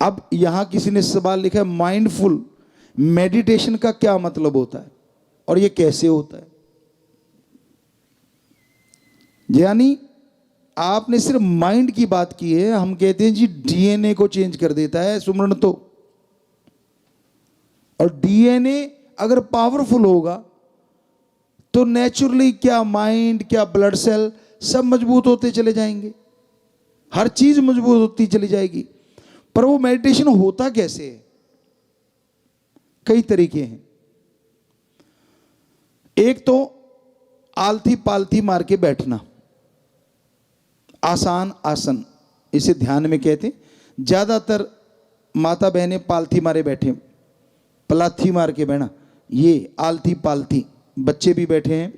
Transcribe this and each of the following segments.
अब यहां किसी ने सवाल लिखा है, माइंडफुल मेडिटेशन का क्या मतलब होता है और ये कैसे होता है। यानी आपने सिर्फ माइंड की बात की है, हम कहते हैं जी डीएनए को चेंज कर देता है सुमरण तो। और डीएनए अगर पावरफुल होगा तो नेचुरली क्या माइंड, क्या ब्लड सेल सब मजबूत होते चले जाएंगे, हर चीज मजबूत होती चली जाएगी। पर वो मेडिटेशन होता कैसे है? कई तरीके हैं। एक तो आलती पालती मार के बैठना, आसान आसन, इसे ध्यान में कहते हैं। ज्यादातर माता बहनें पालथी मारे बैठे, पलाथी मार के बैठना, ये आलती पालती, बच्चे भी बैठे हैं।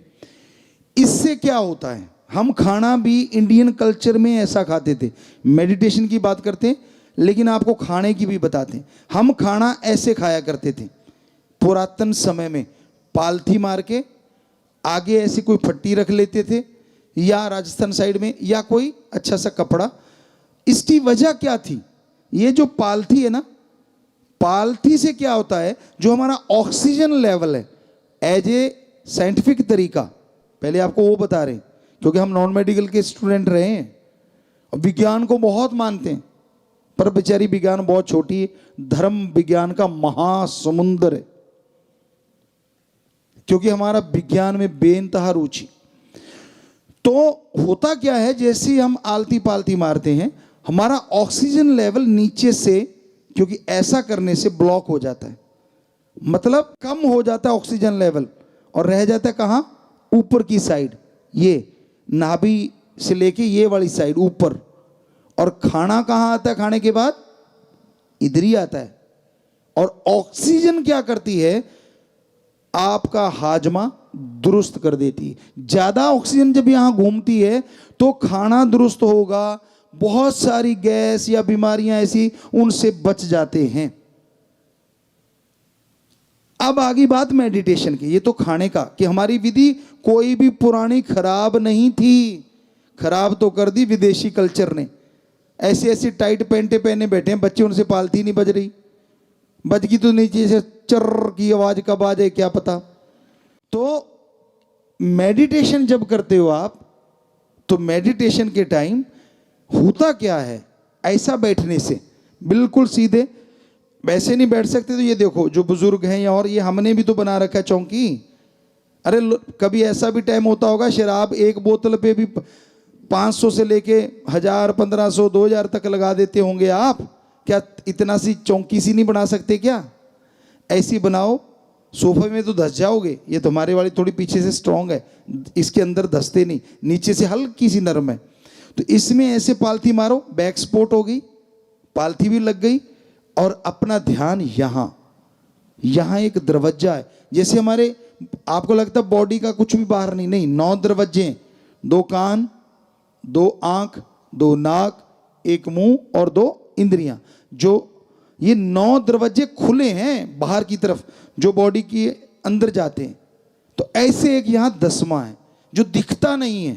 इससे क्या होता है, हम खाना भी इंडियन कल्चर में ऐसा खाते थे। मेडिटेशन की बात करते हैं लेकिन आपको खाने की भी बताते हैं। हम खाना ऐसे खाया करते थे पुरातन समय में, पालथी मार के आगे ऐसी कोई फट्टी रख लेते थे, या राजस्थान साइड में या कोई अच्छा सा कपड़ा। इसकी वजह क्या थी? ये जो पालथी है ना, पालथी से क्या होता है, जो हमारा ऑक्सीजन लेवल है, एज ए साइंटिफिक तरीका, पहले आपको वो बता रहे हैं क्योंकि हम नॉन मेडिकल के स्टूडेंट रहे हैं और विज्ञान को बहुत मानते हैं, पर बेचारी विज्ञान बहुत छोटी है, धर्म विज्ञान का महासमुंदर है, क्योंकि हमारा विज्ञान में बेइंतहा रुचि। तो होता क्या है, जैसे ही हम आलती पालती मारते हैं हमारा ऑक्सीजन लेवल नीचे से, क्योंकि ऐसा करने से ब्लॉक हो जाता है, मतलब कम हो जाता है ऑक्सीजन लेवल, और रह जाता है कहां, ऊपर की साइड, ये नाभि से लेके ये वाली साइड ऊपर। और खाना कहां आता है, खाने के बाद इधर ही आता है। और ऑक्सीजन क्या करती है, आपका हाजमा दुरुस्त कर देती है। ज्यादा ऑक्सीजन जब यहां घूमती है तो खाना दुरुस्त होगा, बहुत सारी गैस या बीमारियां ऐसी उनसे बच जाते हैं। अब आगे बात मेडिटेशन की, ये तो खाने का, कि हमारी विधि कोई भी पुरानी खराब नहीं थी, खराब तो कर दी विदेशी कल्चर ने। ऐसी ऐसी टाइट पैंटे पहने बैठे हैं बच्चे, उनसे पालती नहीं बज रही, बज गई तो नीचे से चर्र की आवाज कब आ जाए क्या पता। तो मेडिटेशन जब करते हो आप, तो मेडिटेशन के टाइम होता क्या है, ऐसा बैठने से बिल्कुल सीधे, वैसे नहीं बैठ सकते। तो ये देखो जो बुजुर्ग हैं, या और ये हमने भी तो बना रखा है चौकी। अरे कभी ऐसा भी टाइम होता होगा, शराब एक बोतल पे भी 500 से लेके 1000, 1500, 2000 तक लगा देते होंगे आप। क्या इतना सी चौकी सी नहीं बना सकते क्या? ऐसी बनाओ, सोफे में तो धस जाओगे। ये तुम्हारे वाली थोड़ी पीछे से स्ट्रांग है, इसके अंदर धसते नहीं, नीचे से हल्की सी नरम है। तो इसमें ऐसे पालथी मारो, बैक सपोर्ट हो गई, पालथी भी लग गई, और अपना ध्यान यहां, यहां एक दरवाजा है, जैसे हमारे, आपको लगता है बॉडी का कुछ भी बाहर नहीं, नहीं, 9 दरवाजे हैं, 2 कान, 2 आंख, 2 नाक, 1 मुंह और 2 इंद्रियां। जो ये 9 दरवाजे खुले हैं बाहर की तरफ, जो बॉडी के अंदर जाते हैं। तो ऐसे एक यहां 10वां है जो दिखता नहीं है,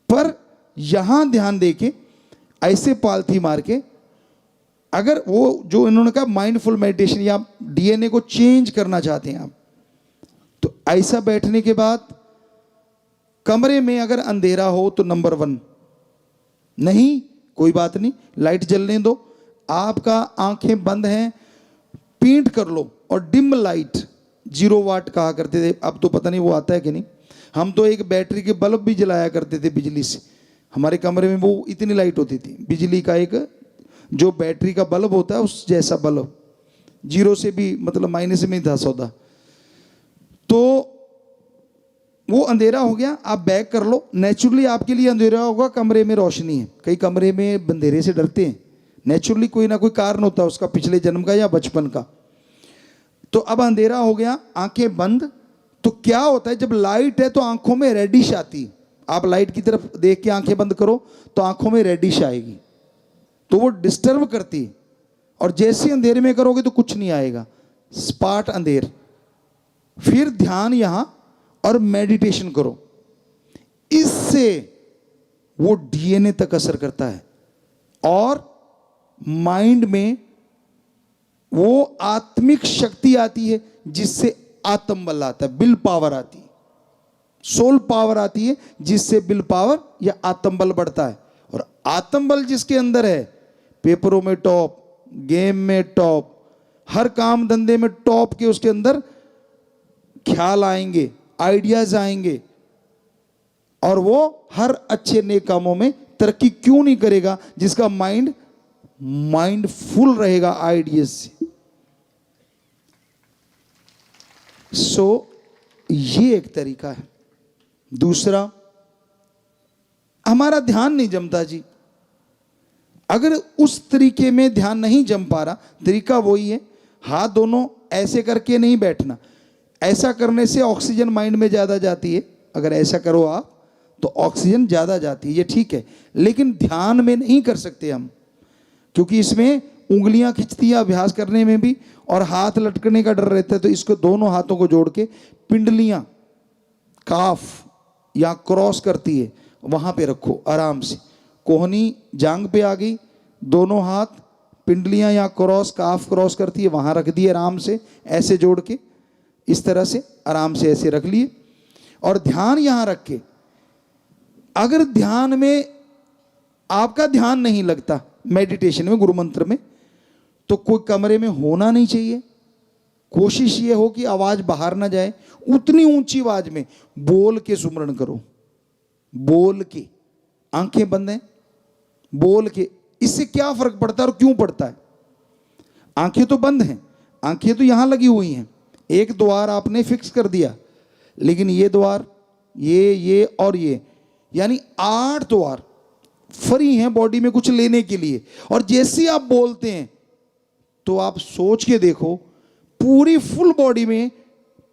पर यहां ध्यान देके ऐसे पालथी मार के, अगर वो जो इन्होंने कहा माइंडफुल मेडिटेशन, या डीएनए को चेंज करना चाहते हैं आप, तो ऐसा बैठने के बाद कमरे में अगर अंधेरा हो तो नंबर 1, नहीं कोई बात नहीं, लाइट जलने दो, आपका आंखें बंद हैं, पींट कर लो, और डिम लाइट 0 वाट कहा करते थे, अब तो पता नहीं वो आता है कि नहीं। हम तो एक बैटरी के बल्ब भी जलाया करते थे बिजली से, हमारे कमरे में वो इतनी लाइट होती थी, बिजली का एक जो बैटरी का बल्ब होता है उस जैसा बल्ब, 0 से भी मतलब माइनस में ही था सौदा। तो वो अंधेरा हो गया, आप बैक कर लो, नेचुरली आपके लिए अंधेरा होगा, कमरे में रोशनी है। कई कमरे में अंधेरे से डरते हैं, नेचुरली कोई ना कोई कारण होता है उसका, पिछले जन्म का या बचपन का। तो अब अंधेरा हो गया, आंखें बंद। तो क्या होता है, जब लाइट है तो आंखों में रेडिश आती, आप लाइट की तरफ देख के आंखें बंद करो तो आंखों में रेडिश आएगी, तो वो डिस्टर्ब करती है। और जैसे अंधेरे में करोगे तो कुछ नहीं आएगा, स्पाट अंधेर। फिर ध्यान यहां और मेडिटेशन करो, इससे वो डीएनए तक असर करता है और माइंड में वो आत्मिक शक्ति आती है जिससे आत्म बल आता है, विल पावर आती है, सोल पावर आती है जिससे विल पावर या आत्म बल बढ़ता है। और आत्म बल जिसके अंदर है, पेपरों में टॉप, गेम में टॉप, हर काम धंधे में टॉप के उसके अंदर ख्याल आएंगे, आइडियाज आएंगे, और वो हर अच्छे नेक कामों में तरक्की क्यों नहीं करेगा जिसका माइंड फुल रहेगा आइडियाज से। ये एक तरीका है। दूसरा, हमारा ध्यान नहीं जमता जी। अगर उस तरीके में ध्यान नहीं जम पा रहा, तरीका वही है, हाथ दोनों ऐसे करके नहीं बैठना। ऐसा करने से ऑक्सीजन माइंड में ज़्यादा जाती है, अगर ऐसा करो आप तो ऑक्सीजन ज़्यादा जाती है, ये ठीक है। लेकिन ध्यान में नहीं कर सकते हम, क्योंकि इसमें उंगलियां खिंचती है अभ्यास करने में भी, और हाथ लटकने का डर रहता है। तो इसको दोनों हाथों को जोड़ के पिंडलियां काफ या क्रॉस करती है वहां पे रखो आराम से। कोहनी जांग पे आ गई, दोनों हाथ पिंडलियां या क्रॉस काफ क्रॉस करती है वहां रख दिए आराम से, ऐसे जोड़ के इस तरह से आराम से ऐसे रख लिए, और ध्यान यहां रख के, अगर ध्यान में आपका ध्यान नहीं लगता मेडिटेशन में, गुरु मंत्र में, तो कोई कमरे में होना नहीं चाहिए। कोशिश ये हो कि आवाज बाहर ना जाए, उतनी ऊंची आवाज में बोल के सुमरण करो, बोल के, आंखें बंद हैं, बोल के। इससे क्या फर्क पड़ता है और क्यों पड़ता है? आंखें तो बंद हैं, आंखें तो यहां लगी हुई हैं, एक द्वार आपने फिक्स कर दिया, लेकिन ये द्वार, ये और ये, यानी 8 द्वार फ्री हैं बॉडी में कुछ लेने के लिए। और जैसे आप बोलते हैं तो आप सोच के देखो, पूरी फुल बॉडी में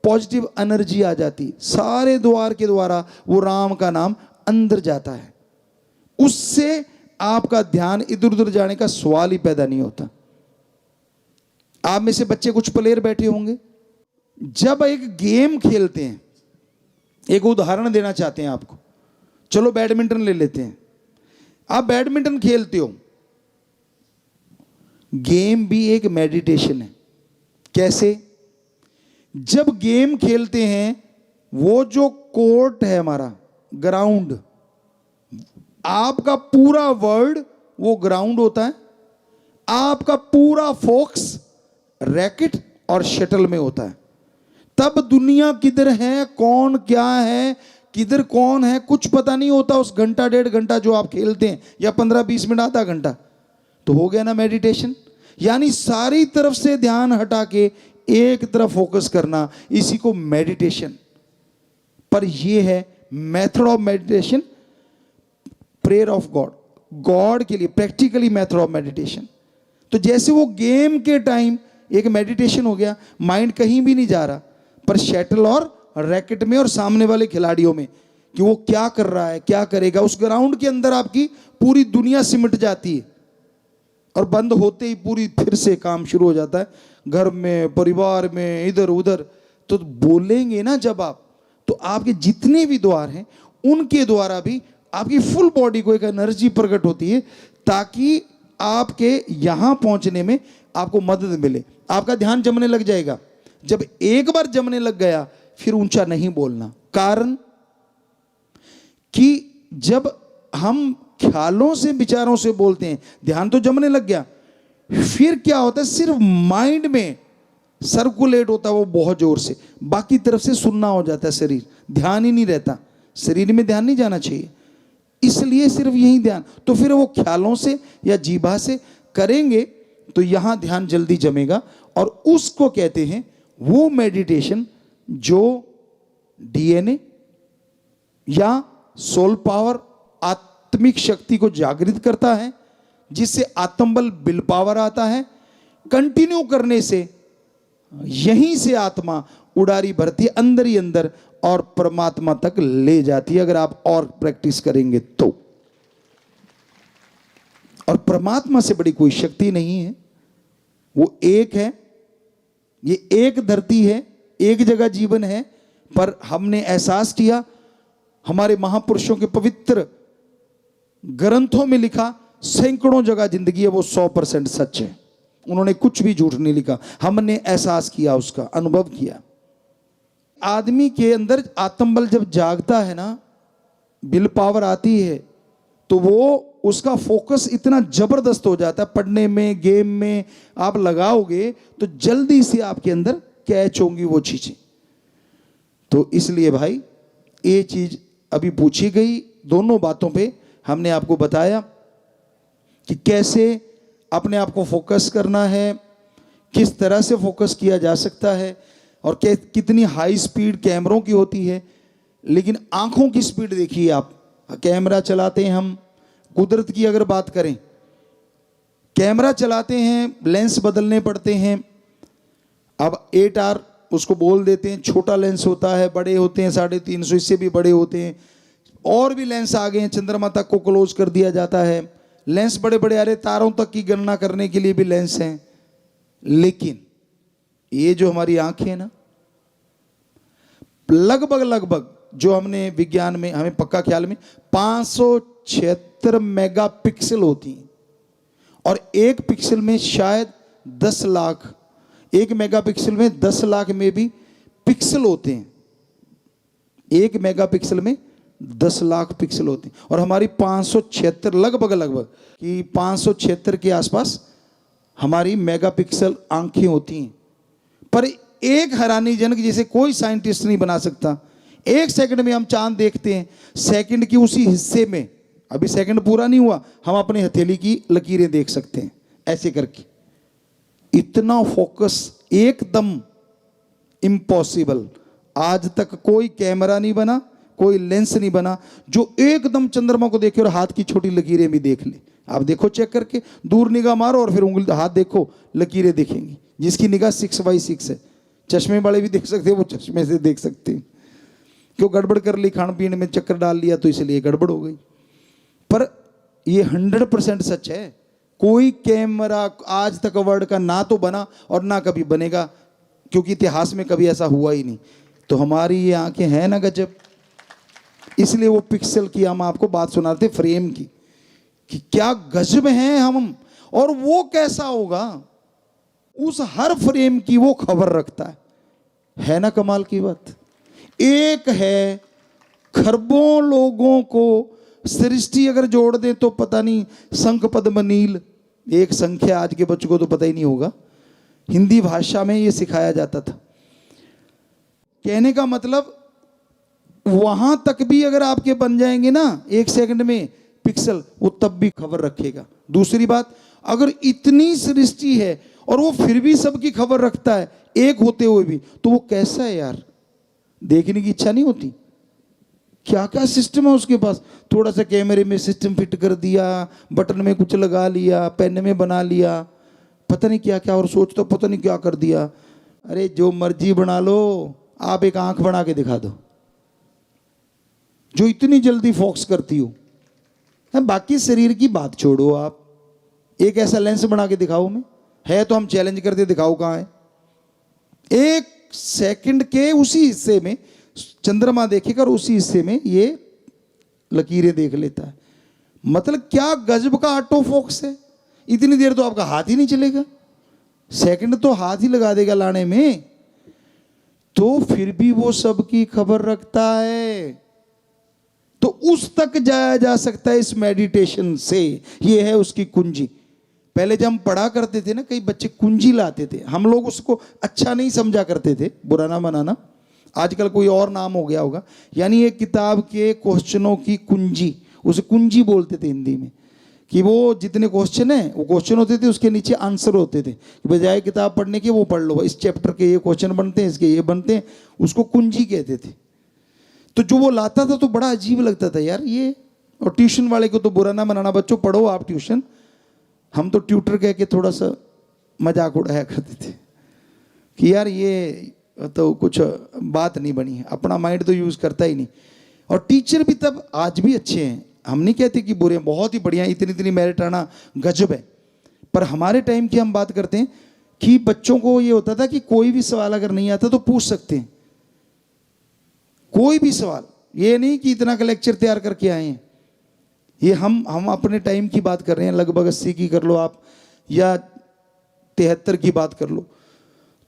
पॉजिटिव एनर्जी आ जाती, सारे द्वार के द्वारा वो राम का नाम अंदर जाता है। उससे आपका ध्यान इधर उधर जाने का सवाल ही पैदा नहीं होता। आप में से बच्चे कुछ प्लेयर बैठे होंगे, जब एक गेम खेलते हैं, एक उदाहरण देना चाहते हैं आपको, चलो बैडमिंटन ले लेते हैं। आप बैडमिंटन खेलते हो, गेम भी एक मेडिटेशन है। कैसे? जब गेम खेलते हैं, वो जो कोर्ट है हमारा ग्राउंड, आपका पूरा वर्ल्ड वो ग्राउंड होता है, आपका पूरा फोकस रैकेट और शटल में होता है। तब दुनिया किधर है, कौन क्या है, किधर कौन है, कुछ पता नहीं होता उस घंटा 1.5 घंटा जो आप खेलते हैं, या 15-20 मिनट आधा घंटा। तो हो गया ना मेडिटेशन। यानी सारी तरफ से ध्यान हटा के एक तरफ फोकस करना, इसी को मेडिटेशन। पर यह है method of meditation, prayer of God, God के लिए प्रैक्टिकली मेथड ऑफ मेडिटेशन। तो जैसे वो गेम के टाइम एक मेडिटेशन हो गया, माइंड कहीं भी नहीं जा रहा, पर शटल और रैकेट में और सामने वाले खिलाड़ियों में कि वो क्या कर रहा है, क्या करेगा, उस ग्राउंड के अंदर आपकी पूरी दुनिया सिमट जाती है। और बंद होते ही पूरी फिर से काम शुरू हो जाता है, घर में, परिवार में, इधर उधर। तो बोलेंगे ना जब आप, तो आपके जितने भी द्वार हैं उनके द्वारा भी आपकी फुल बॉडी को एक एनर्जी प्रकट होती है, ताकि आपके यहां पहुंचने में आपको मदद मिले। आपका ध्यान जमने लग जाएगा। जब एक बार जमने लग गया, फिर ऊंचा नहीं बोलना। कारण कि जब हम ख्यालों से, विचारों से बोलते हैं, ध्यान तो जमने लग गया, फिर क्या होता है, सिर्फ माइंड में सर्कुलेट होता है वो बहुत जोर से, बाकी तरफ से सुनना हो जाता है शरीर, ध्यान ही नहीं रहता। शरीर में ध्यान नहीं जाना चाहिए, इसलिए सिर्फ यही ध्यान। तो फिर वो ख्यालों से या जीभा से करेंगे तो यहां ध्यान जल्दी जमेगा, और उसको कहते हैं वो मेडिटेशन जो डीएनए या सोल पावर, आत्मिक शक्ति को जागृत करता है, जिससे आत्मबल, विल पावर आता है। कंटिन्यू करने से यहीं से आत्मा उड़ारी भरती है अंदर ही अंदर, और परमात्मा तक ले जाती है, अगर आप और प्रैक्टिस करेंगे तो। और परमात्मा से बड़ी कोई शक्ति नहीं है, वो एक है। ये एक धरती है, एक जगह जीवन है, पर हमने एहसास किया, हमारे महापुरुषों के पवित्र ग्रंथों में लिखा, सैकड़ों जगह जिंदगी है वो 100% सच है। उन्होंने कुछ भी झूठ नहीं लिखा, हमने एहसास किया, उसका अनुभव किया। आदमी के अंदर आत्मबल जब जागता है ना, विल पावर आती है, तो वो उसका फोकस इतना जबरदस्त हो जाता है, पढ़ने में, गेम में आप लगाओगे तो जल्दी से आपके अंदर कैच होंगी वो चीजें। तो इसलिए भाई ये चीज अभी पूछी गई, दोनों बातों पे हमने आपको बताया कि कैसे अपने आप को फोकस करना है, किस तरह से फोकस किया जा सकता है, और कितनी हाई स्पीड कैमरों की होती है। लेकिन आंखों की स्पीड देखिए आप, कैमरा चलाते हैं हम, कुदरत की अगर बात करें, कैमरा चलाते हैं, लेंस बदलने पड़ते हैं। अब 8R उसको बोल देते हैं, छोटा लेंस होता है, बड़े होते हैं 350, इससे भी बड़े होते हैं, और भी लेंस आ गए हैं, चंद्रमा तक को क्लोज कर दिया जाता है। लेंस बड़े बड़े आ रहे, तारों तक की गणना करने के लिए भी लेंस हैं। लेकिन ये जो हमारी आंखें हैं ना, लगभग जो हमने विज्ञान में हमें पक्का ख्याल में 576 मेगापिक्सल होती हैं, और एक पिक्सल में शायद 10 लाख, एक मेगापिक्सल में 10 लाख में भी पिक्सल होते हैं। एक मेगापिक्सल में 10 लाख पिक्सल होते हैं, और हमारी 576 लगभग कि 576 के आसपास हमारी मेगापिक्सल आंखें होती हैं। पर एक हैरानीजनक, जिसे कोई साइंटिस्ट नहीं बना सकता, 1 सेकंड में हम चांद देखते हैं, सेकंड की उसी हिस्से में, अभी सेकंड पूरा नहीं हुआ, हम अपने हथेली की लकीरें देख सकते हैं ऐसे करके। इतना फोकस एकदम इम्पॉसिबल, आज तक कोई कैमरा नहीं बना, कोई लेंस नहीं बना जो एकदम चंद्रमा को देखे और हाथ की छोटी लकीरें भी देख ले। आप देखो चेक करके, दूर निगाह मारो और फिर उंगली हाथ देखो, लकीरें दिखेंगी। जिसकी निगाह 6x6 है, चश्मे वाले भी देख सकते हैं, वो चश्मे से देख सकते हैं। क्यों गड़बड़ कर ली, खान पीने में चक्कर डाल लिया तो इसलिए गड़बड़ हो गई। पर ये 100% सच है, कोई कैमरा आज तक वर्ल्ड का ना तो बना और ना कभी बनेगा, क्योंकि इतिहास में कभी ऐसा हुआ ही नहीं। तो हमारी ये आंखें हैं ना गजब। इसलिए वो पिक्सल की हम आपको बात सुना रहे थे, फ्रेम की, कि क्या गजब हैं हम, और वो कैसा होगा, उस हर फ्रेम की वो खबर रखता है ना कमाल की बात। एक है खरबों लोगों को सृष्टि अगर जोड़ दे तो पता नहीं, शंख पद्म नील, एक संख्या आज के बच्चों को तो पता ही नहीं होगा, हिंदी भाषा में ये सिखाया जाता था। कहने का मतलब वहां तक भी अगर आपके बन जाएंगे ना 1 सेकंड में पिक्सल, वो तब भी खबर रखेगा। दूसरी बात, अगर इतनी सृष्टि है और वो फिर भी सबकी खबर रखता है एक होते हुए भी, तो वो कैसा है यार, देखने की इच्छा नहीं होती। क्या क्या सिस्टम है उसके पास, थोड़ा सा कैमरे में सिस्टम फिट कर दिया, बटन में कुछ लगा लिया, पेन में बना लिया, पता नहीं क्या क्या, और सोचता पता नहीं क्या कर दिया। अरे जो मर्जी बना लो, आप एक आंख बना के दिखा दो जो इतनी जल्दी फोकस करती हो। बाकी शरीर की बात छोड़ो, आप एक ऐसा लेंस बना के दिखाओ, में है तो हम चैलेंज करते दिखाओ कहां है। 1 सेकंड के उसी हिस्से में चंद्रमा देखेगा और उसी हिस्से में ये लकीरें देख लेता है। मतलब क्या गजब का ऑटो फोकस है। इतनी देर तो आपका हाथ ही नहीं चलेगा, सेकंड तो हाथ ही लगा देगा लाने में, तो फिर भी वो सबकी खबर रखता है। तो उस तक जाया जा सकता है इस मेडिटेशन से, ये है उसकी कुंजी। पहले जब हम पढ़ा करते थे ना, कई बच्चे कुंजी लाते थे, हम लोग उसको अच्छा नहीं समझा करते थे, बुरा ना बनाना, आजकल कोई और नाम हो गया होगा। यानी एक किताब के क्वेश्चनों की कुंजी, उसे कुंजी बोलते थे हिंदी में, कि वो जितने क्वेश्चन है वो क्वेश्चन होते थे, उसके नीचे आंसर होते थे। बजाय किताब पढ़ने के वो पढ़ लो, इस चैप्टर के ये क्वेश्चन बनते हैं, इसके ये बनते हैं, उसको कुंजी कहते थे। तो जो वो लाता था तो बड़ा अजीब लगता था यार ये। और ट्यूशन वाले को तो बुरा ना मनाना, बच्चों पढ़ो आप ट्यूशन, हम तो ट्यूटर कह के थोड़ा सा मजाक उड़ाया करते थे कि यार ये तो कुछ बात नहीं बनी है, अपना माइंड तो यूज करता ही नहीं। और टीचर भी तब, आज भी अच्छे हैं, हम नहीं कहते कि बुरे हैं, बहुत ही बढ़िया, इतनी इतनी मेरिट आना गजब है। पर हमारे टाइम की हम बात करते हैं कि बच्चों को ये होता था कि कोई भी सवाल अगर नहीं आता तो पूछ सकते हैं, कोई भी सवाल, ये नहीं कि इतना का लेक्चर तैयार करके आए हैं। ये हम अपने टाइम की बात कर रहे हैं, लगभग 80 की कर लो आप या 73 की बात कर लो।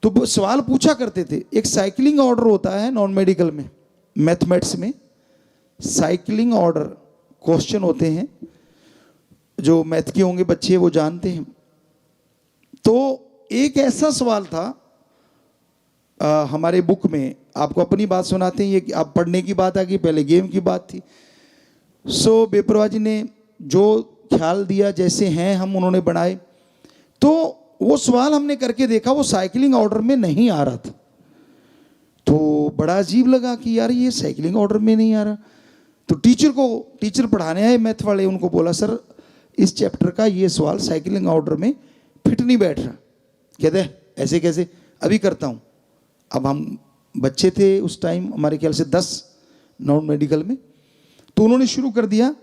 तो वो सवाल पूछा करते थे। एक साइकिलिंग ऑर्डर होता है नॉन मेडिकल में, मैथमेटिक्स में साइकिलिंग ऑर्डर क्वेश्चन होते हैं, जो मैथ के होंगे बच्चे वो जानते हैं। तो एक ऐसा सवाल था हमारे बुक में, आपको अपनी बात सुनाते हैं, ये आप पढ़ने की बात आ गई, पहले गेम की बात थी। सो बेपरवाह जी ने जो ख्याल दिया, जैसे हैं हम उन्होंने बनाए। तो वो सवाल हमने करके देखा, वो साइकिलिंग ऑर्डर में नहीं आ रहा था। तो बड़ा अजीब लगा कि यार ये साइकिलिंग ऑर्डर में नहीं आ रहा। तो टीचर पढ़ाने आए मैथ वाले, उनको बोला सर इस चैप्टर का ये सवाल साइकिलिंग ऑर्डर में फिट नहीं बैठ रहा। कहते ऐसे कैसे, अभी करता हूँ। अब हम बच्चे थे उस टाइम, हमारे ख्याल से 10 नॉन मेडिकल में। तो उन्होंने शुरू कर दिया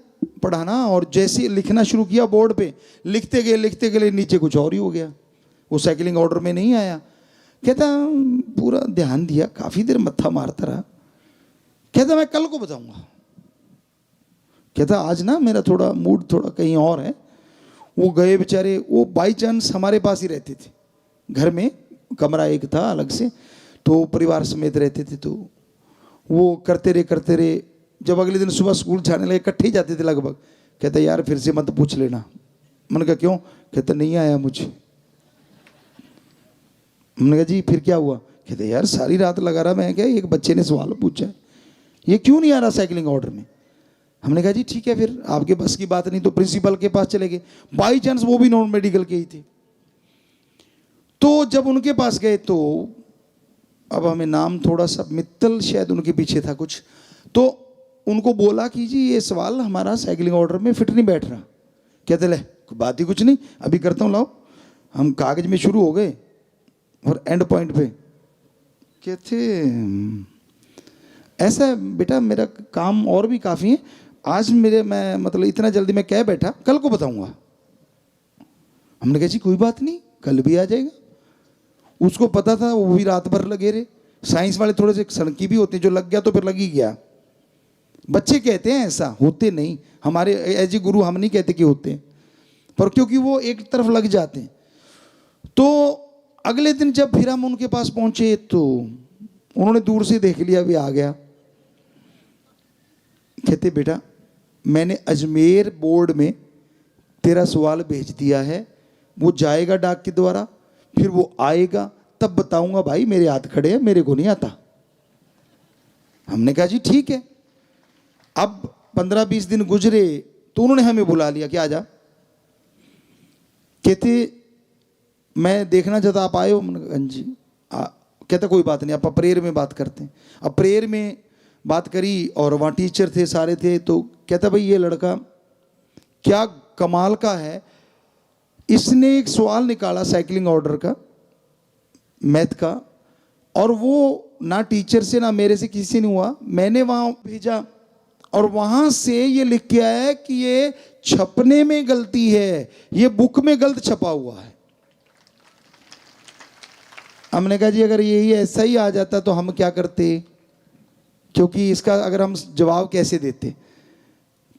पढ़ाना, और जैसे लिखना शुरू किया बोर्ड पे, लिखते गए नीचे कुछ और ही हो गया, वो साइकिलिंग ऑर्डर में नहीं आया। कहता पूरा ध्यान दिया, काफ़ी देर मत्था मारता रहा। कहता मैं कल को बताऊंगा। कहता आज ना मेरा थोड़ा मूड थोड़ा कहीं और है। वो गए बेचारे, वो बाई चांस हमारे पास ही रहते थे, घर में कमरा एक था अलग से, तो परिवार समेत रहते थे। तो वो करते रहे। जब अगले दिन सुबह स्कूल जाने लगे, इकट्ठे ही जाते थे लगभग। कहता यार फिर से मत पूछ लेना। मैंने कहा क्यों? कहता नहीं आया मुझे। हमने कहा जी फिर क्या हुआ? कहते यार सारी रात लगा रहा मैं, क्या एक बच्चे ने सवाल पूछा है, ये क्यों नहीं आ रहा साइकिलिंग ऑर्डर में। हमने कहा जी ठीक है, फिर आपके बस की बात नहीं, तो प्रिंसिपल के पास चले गए। बाई चांस वो भी नॉन मेडिकल के ही थे। तो जब उनके पास गए, तो अब हमें नाम थोड़ा सा, मित्तल शायद उनके पीछे था कुछ, तो उनको बोला कि जी ये सवाल हमारा साइकिलिंग ऑर्डर में फिट नहीं बैठ रहा। कहते ले बात ही कुछ नहीं, अभी करता हूँ, लाओ। हम कागज में शुरू हो गए और एंड पॉइंट पे कहते ऐसा बेटा मेरा काम और भी काफ़ी है, आज मैं मतलब इतना जल्दी मैं कह बैठा, कल को बताऊंगा। हमने कहा जी कोई बात नहीं, कल भी आ जाएगा। उसको पता था, वो भी रात भर लगे रहे। साइंस वाले थोड़े से सनकी भी होते हैं, जो लग गया तो फिर लग ही गया। बच्चे कहते हैं ऐसा, होते नहीं। हमारे एज ए गुरु हम नहीं कहते कि होते हैं, पर क्योंकि वो एक तरफ लग जाते हैं। तो अगले दिन जब फिर हम उनके पास पहुंचे, तो उन्होंने दूर से देख लिया, भी आ गया। कहते बेटा मैंने अजमेर बोर्ड में तेरा सवाल भेज दिया है, वो जाएगा डाक के द्वारा, फिर वो आएगा तब बताऊंगा। भाई मेरे हाथ खड़े हैं, मेरे को नहीं आता। हमने कहा जी ठीक है। अब 15-20 दिन गुजरे, तो उन्होंने हमें बुला लिया कि आजा। कहते मैं देखना चाहता, आप आए हो? जी। कहता कोई बात नहीं, आप प्रेयर में बात करते हैं। अब प्रेयर में बात करी, और वहाँ टीचर थे, सारे थे। तो कहता भाई ये लड़का क्या कमाल का है, इसने एक सवाल निकाला साइकिलिंग ऑर्डर का, मैथ का, और वो ना टीचर से ना मेरे से किसी से नहीं हुआ। मैंने वहाँ भेजा, और वहाँ से ये लिख के आया कि ये छपने में गलती है, ये बुक में गलत छपा हुआ है। हमने कहा जी अगर यही ऐसा ही आ जाता तो हम क्या करते, क्योंकि इसका अगर हम जवाब कैसे देते।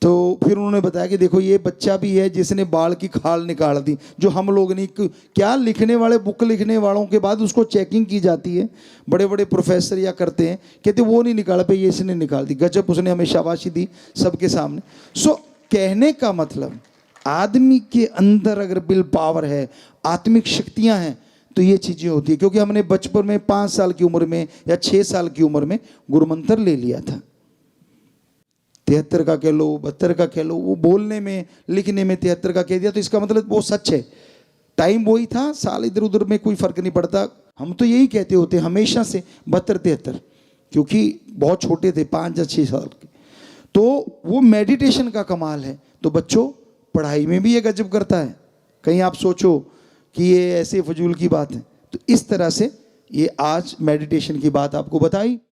तो फिर उन्होंने बताया कि देखो ये बच्चा भी है जिसने बाल की खाल निकाल दी, जो हम लोग नहीं, क्या लिखने वाले, बुक लिखने वालों के बाद उसको चेकिंग की जाती है, बड़े बड़े प्रोफेसर या करते हैं, कहते वो नहीं निकाल पे, ये इसने निकाल दी। गजब, उसने हमें शाबाशी दी सबके सामने। सो कहने का मतलब, आदमी के अंदर अगर विल पावर है, आत्मिक शक्तियां हैं, तो ये चीज़ें होती है। क्योंकि हमने बचपन में 5 साल की उम्र में या 6 साल की उम्र में गुरुमंत्र ले लिया था। 73 का कह लो, 72 का कह लो, वो बोलने में लिखने में 73 का कह दिया तो इसका मतलब वो सच है। टाइम वही था, साल इधर उधर में कोई फर्क नहीं पड़ता। हम तो यही कहते होते हमेशा से 72-73, क्योंकि बहुत छोटे थे, 5 या 6 साल के। तो वो मेडिटेशन का कमाल है। तो बच्चों पढ़ाई में भी ये गजब करता है। कहीं आप सोचो कि ये ऐसे फजूल की बात है, तो इस तरह से ये आज मेडिटेशन की बात आपको बताई।